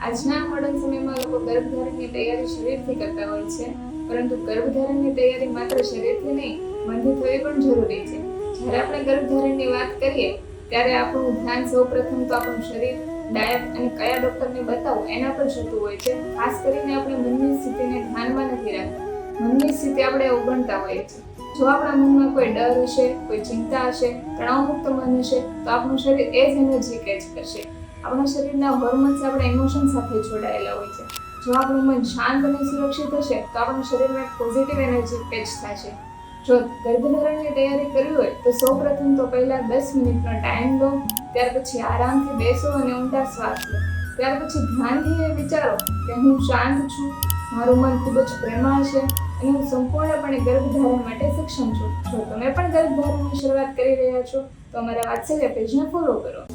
આજના મોડર્ન સમયમાં લોકો ગર્ભધારણની તૈયારી શરીરથી કરતા હોય છે, પરંતુ ગર્ભધારણની તૈયારી માત્ર શરીરથી નહીં, મનથી થવી પણ જરૂરી છે. જ્યારે આપણે ગર્ભધારણની વાત કરીએ ત્યારે આપણું ધ્યાન સૌપ્રથમ તો આપણું શરીર, ડાયટ અને કયા ડોક્ટરને બતાવવું એના પર જતું હોય છે. ખાસ કરીને આપણે મનની સ્થિતિને ધ્યાનમાં નથી રાખતા. મનની સ્થિતિ આપણે અવગણતા હોઈએ છીએ. જો આપણા મનમાં કોઈ ડર હશે, કોઈ ચિંતા હશે, તણાવમુક્ત મન હશે, તો આપણું શરીર એ જ એનર્જી કેચ કરશે. આપણા શરીરના હોર્મોન્સ આપણા ઇમોશન સાથે જોડાયેલા હોય છે. જો આપણું મન શાંત અને સુરક્ષિત હશે તો આપણા શરીરમાં પોઝિટિવ એનર્જી કેચ થશે. જો ગર્ભધારણની તૈયારી કરવી હોય તો સૌપ્રથમ તો પહેલા 10 મિનિટનો ટાઈમ લો, ત્યાર પછી આરામથી બેસો અને ઊંડા શ્વાસ લો. ત્યાર પછી ધ્યાનથી વિચારો કે હું શાંત છું, મારું મન ખૂબ જ પ્રેમાળ છે અને હું સંપૂર્ણપણે ગર્ભધારણ માટે સક્ષમ છું. જો તમે પણ ગર્ભધારણની શરૂઆત કરી રહ્યા છો તો અમારા વાત્સલ્ય પેજને ફોલો કરો.